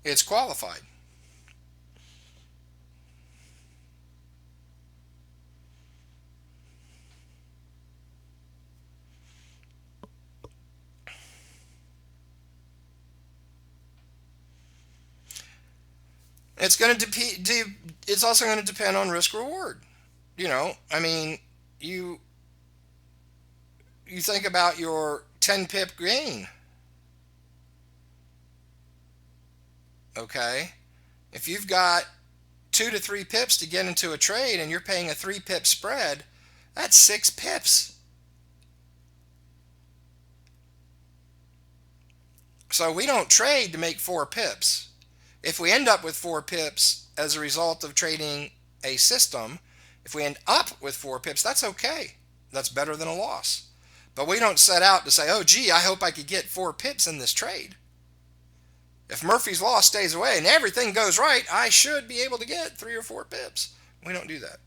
it's qualified. It's also going to depend on risk reward. I mean, you think about your 10 pip gain. Okay? If you've got 2 to 3 pips to get into a trade and you're paying a 3 pip spread, that's 6 pips. So we don't trade to make 4 pips. If we end up with 4 pips as a result of trading a system, if we end up with 4 pips, that's okay. That's better than a loss. But we don't set out to say, oh, gee, I hope I could get 4 pips in this trade. If Murphy's Law stays away and everything goes right, I should be able to get 3 or 4 pips. We don't do that.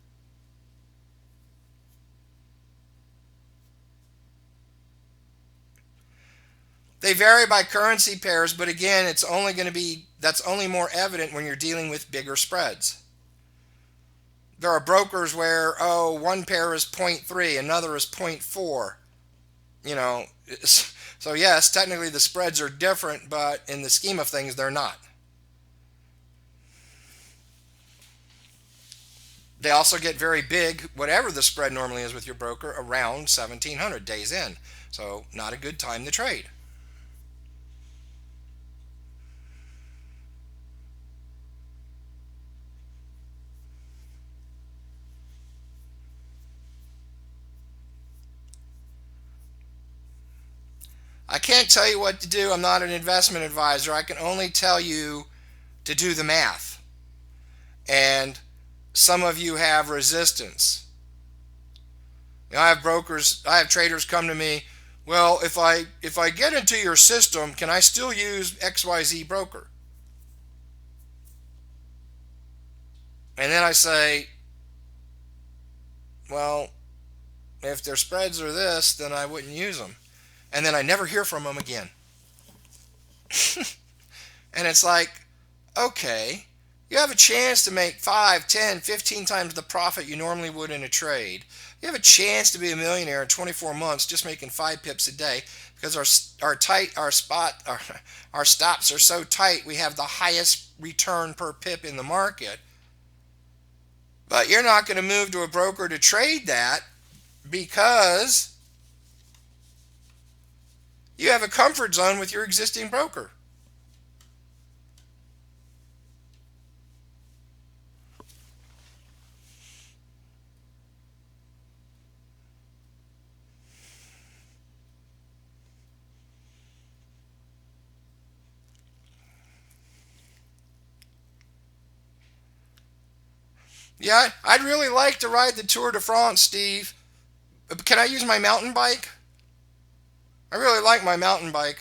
They vary by currency pairs, but again, that's only more evident when you're dealing with bigger spreads. There are brokers where, one pair is 0.3, another is 0.4. So yes, technically the spreads are different, but in the scheme of things, they're not. They also get very big, whatever the spread normally is with your broker, around 1700 days in. So not a good time to trade. I can't tell you what to do. I'm not an investment advisor. I can only tell you to do the math. And some of you have resistance. I have traders come to me, well, if I get into your system, can I still use XYZ broker? And then I say, well, if their spreads are this, then I wouldn't use them. And then I never hear from them again. And it's like, okay, you have a chance to make 5, 10, 15 times the profit you normally would in a trade. You have a chance to be a millionaire in 24 months just making 5 pips a day, because our stops are so tight, we have the highest return per pip in the market. But you're not going to move to a broker to trade that because you have a comfort zone with your existing broker. Yeah, I'd really like to ride the Tour de France, Steve. Can I use my mountain bike? I really like my mountain bike.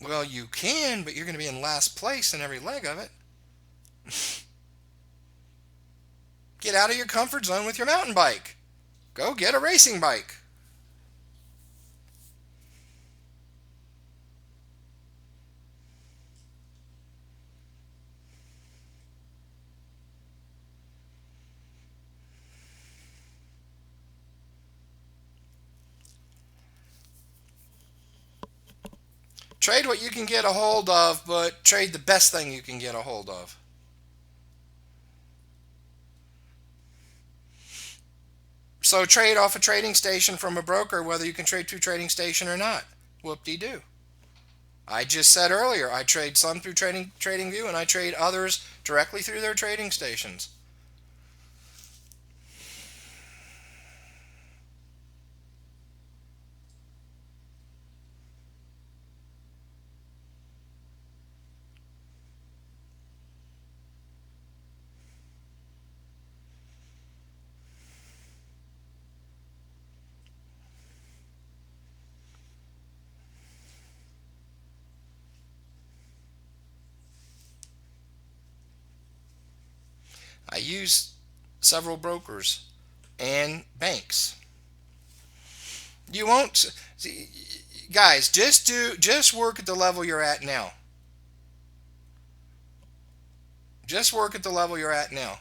Well, you can, but you're going to be in last place in every leg of it. Get out of your comfort zone with your mountain bike. Go get a racing bike. Trade what you can get a hold of, but trade the best thing you can get a hold of. So trade off a trading station from a broker, whether you can trade through trading station or not. Whoop-de-doo. I just said earlier, I trade some through TradingView, and I trade others directly through their trading stations. use several brokers and banks. You won't see, guys, just work at the level you're at now. Just work at the level you're at now.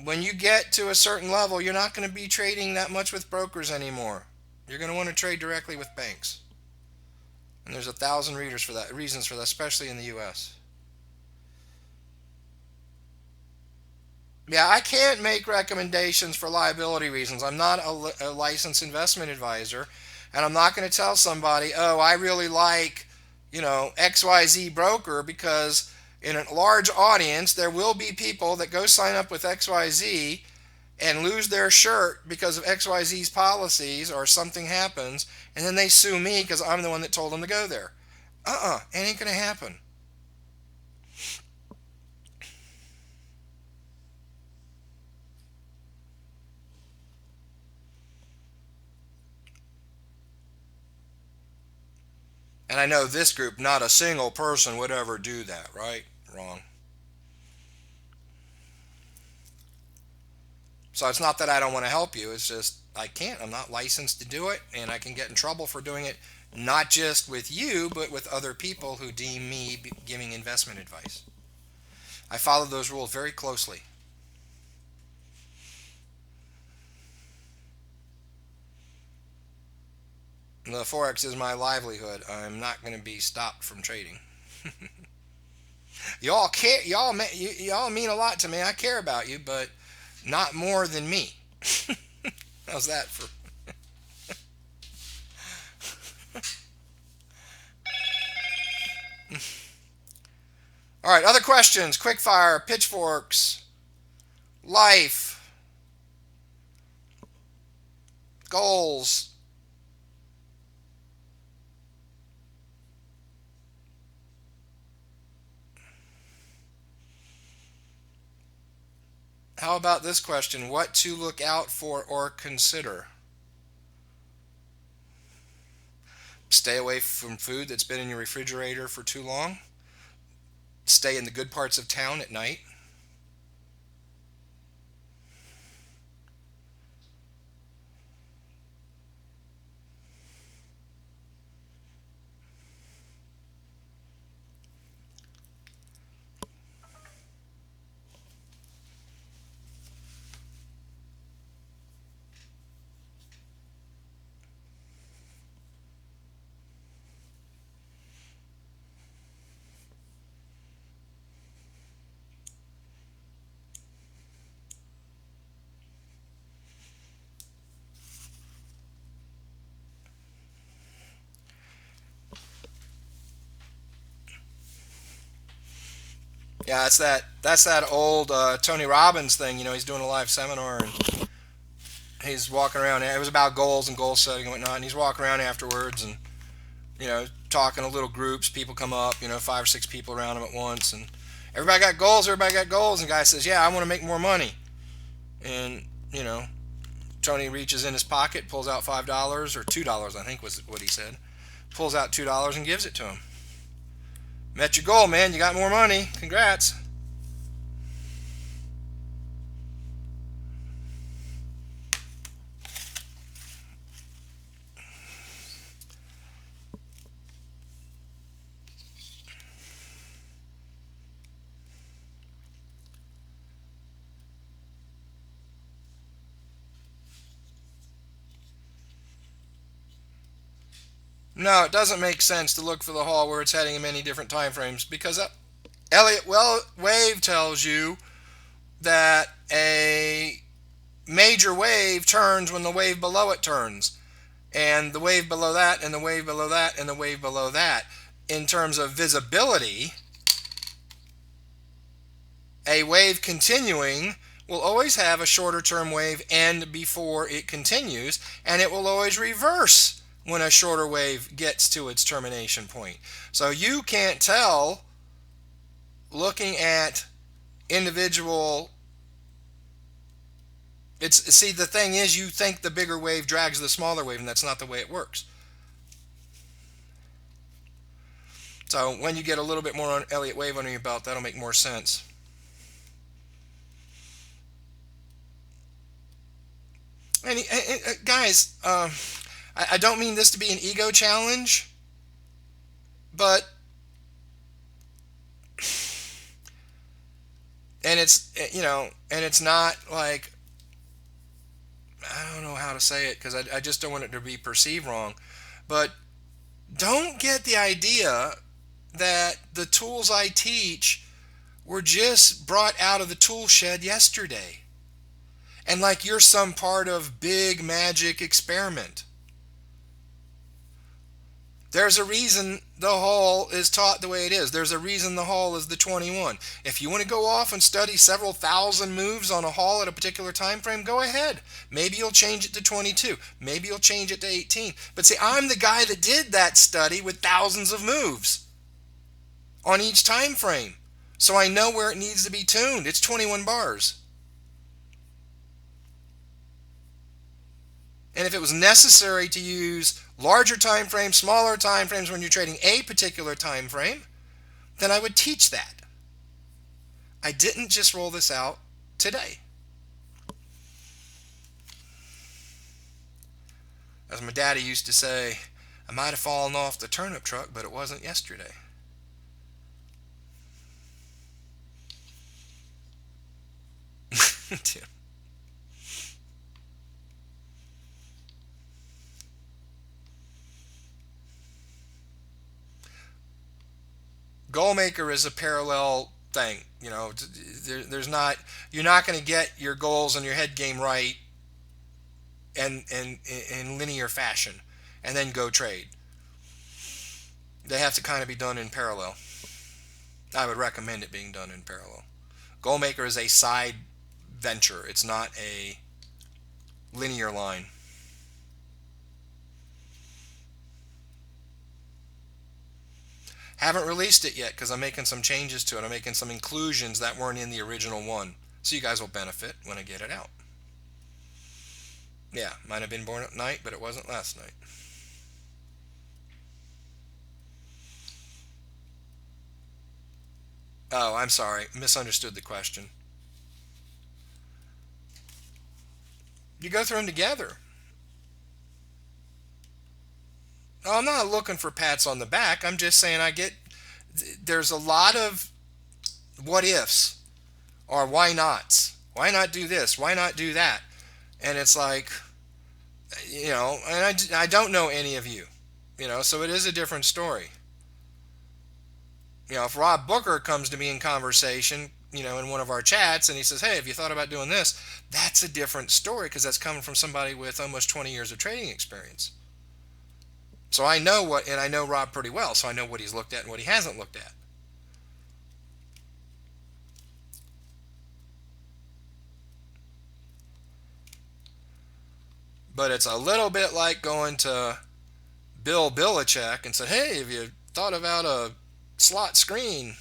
When you get to a certain level, you're not going to be trading that much with brokers anymore. You're going to want to trade directly with banks. And there's 1,000 reasons for that, especially in the US. Yeah, I can't make recommendations for liability reasons. I'm not a licensed investment advisor, and I'm not going to tell somebody, oh, I really like, XYZ broker, because in a large audience, there will be people that go sign up with XYZ and lose their shirt because of XYZ's policies or something happens, and then they sue me because I'm the one that told them to go there. It ain't going to happen. And I know this group, not a single person would ever do that, right? Wrong. So it's not that I don't want to help you. It's just I can't. I'm not licensed to do it, and I can get in trouble for doing it, not just with you, but with other people who deem me giving investment advice. I follow those rules very closely. The Forex is my livelihood. I'm not going to be stopped from trading. Y'all care. Y'all mean a lot to me. I care about you, but not more than me. How's that for? All right, other questions. Quickfire, pitchforks, life, goals. How about this question? What to look out for or consider? Stay away from food that's been in your refrigerator for too long. Stay in the good parts of town at night. Yeah, that's that old Tony Robbins thing. He's doing a live seminar and he's walking around. It was about goals and goal setting and whatnot. And he's walking around afterwards and talking to little groups. People come up, 5 or 6 people around him at once, and everybody got goals. Everybody got goals. And the guy says, "Yeah, I want to make more money." And Tony reaches in his pocket, pulls out $5 or $2, I think was what he said. Pulls out $2 and gives it to him. Met your goal, man. You got more money. Congrats. No, it doesn't make sense to look for the hall where it's heading in many different time frames, because Elliott Wave tells you that a major wave turns when the wave below it turns, and the wave below that, and the wave below that, and the wave below that. In terms of visibility, a wave continuing will always have a shorter term wave end before it continues, and it will always reverse when a shorter wave gets to its termination point. So you can't tell, looking at individual, see, the thing is, you think the bigger wave drags the smaller wave, and that's not the way it works. So when you get a little bit more on Elliott wave under your belt, that'll make more sense. And guys, I don't mean this to be an ego challenge, but and it's and it's not like, I don't know how to say it because I just don't want it to be perceived wrong, but don't get the idea that the tools I teach were just brought out of the tool shed yesterday, and like you're some part of big magic experiment. There's a reason the Hall is taught the way it is. There's a reason the Hall is the 21. If you want to go off and study several thousand moves on a Hall at a particular time frame, go ahead. Maybe you'll change it to 22. Maybe you'll change it to 18. But see, I'm the guy that did that study with thousands of moves on each time frame. So I know where it needs to be tuned. It's 21 bars. And if it was necessary to use larger time frames, smaller time frames when you're trading a particular time frame, then I would teach that. I didn't just roll this out today. As my daddy used to say, I might have fallen off the turnip truck, but it wasn't yesterday. Goalmaker is a parallel thing. There's not, you're not going to get your goals and your head game right and in linear fashion and then go trade. They have to kind of be done in parallel. I would recommend it being done in parallel. Goalmaker is a side venture. It's not a linear line. Haven't released it yet because I'm making some changes to it. I'm making some inclusions that weren't in the original one. So you guys will benefit when I get it out. Yeah, might have been born at night, but it wasn't last night. Oh, I'm sorry. Misunderstood the question. You go through them together. Oh, I'm not looking for pats on the back. I'm just saying there's a lot of what ifs or why nots. Why not do this? Why not do that? And it's like, and I don't know any of you, so it is a different story. If Rob Booker comes to me in conversation, in one of our chats, and he says, hey, have you thought about doing this? That's a different story because that's coming from somebody with almost 20 years of trading experience. So I know and I know Rob pretty well, so I know what he's looked at and what he hasn't looked at. But it's a little bit like going to Bill Belichick and said, hey, have you thought about a slot screen?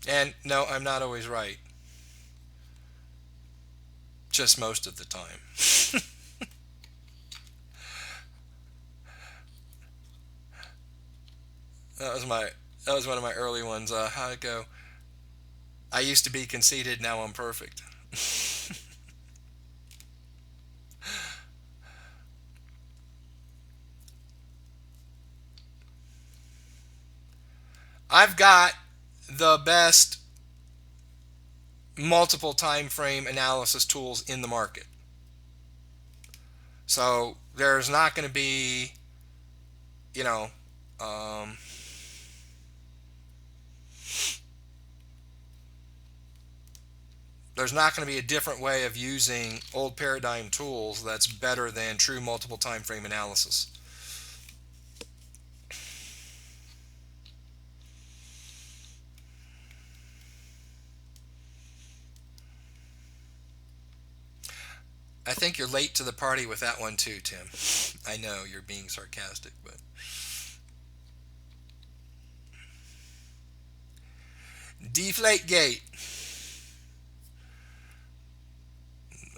And no, I'm not always right. Just most of the time. That was one of my early ones. How'd it go? I used to be conceited, now I'm perfect. I've got the best multiple time frame analysis tools in the market. So there's not going to be, there's not going to be a different way of using old paradigm tools that's better than true multiple time frame analysis. I think you're late to the party with that one too, Tim. I know you're being sarcastic, but Deflate gate.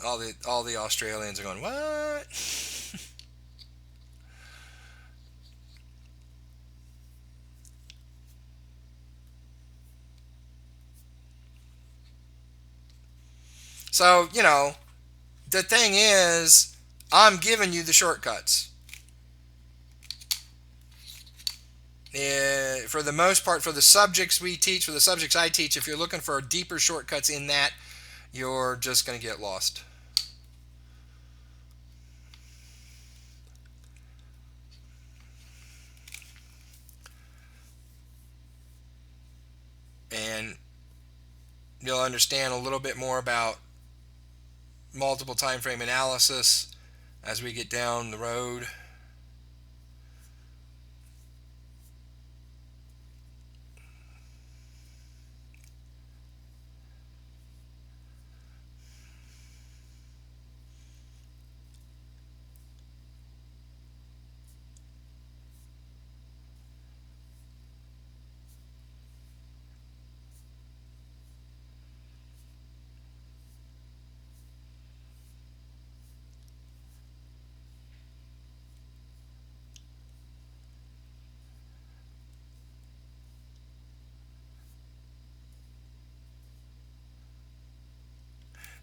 All the Australians are going, what? So, the thing is, I'm giving you the shortcuts. For the most part, for the subjects we teach, for the subjects I teach, if you're looking for deeper shortcuts in that, you're just going to get lost. And you'll understand a little bit more about multiple time frame analysis as we get down the road.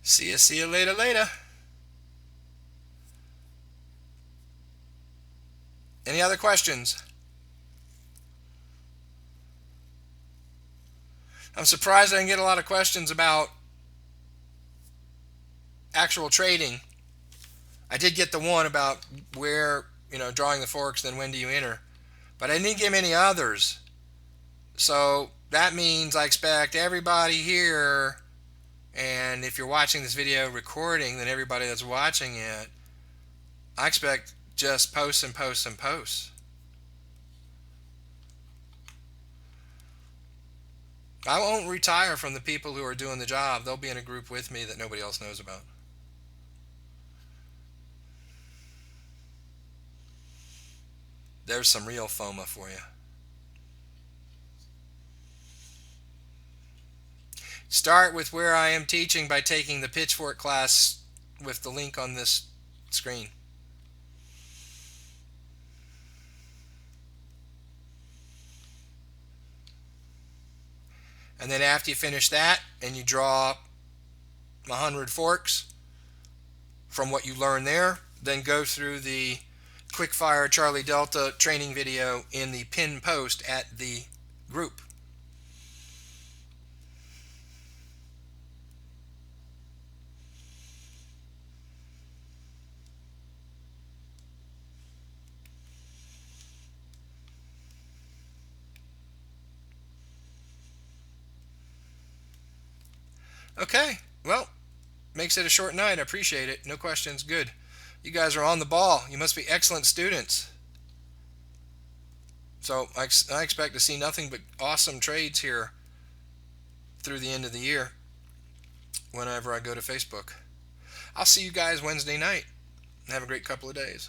See you later. Any other questions? I'm surprised I didn't get a lot of questions about actual trading. I did get the one about where, drawing the forks, then when do you enter. But I didn't get many others. So that means I expect everybody here, and if you're watching this video recording, then everybody that's watching it, I expect just posts and posts and posts. I won't retire from the people who are doing the job. They'll be in a group with me that nobody else knows about. There's some real FOMO for you. Start with where I am teaching by taking the Pitchfork class with the link on this screen. And then after you finish that and you draw 100 forks from what you learn there, then go through the Quickfire Charlie Delta training video in the pinned post at the group. Okay, well, makes it a short night. I appreciate it. No questions. Good. You guys are on the ball. You must be excellent students. So I expect to see nothing but awesome trades here through the end of the year whenever I go to Facebook. I'll see you guys Wednesday night. Have a great couple of days.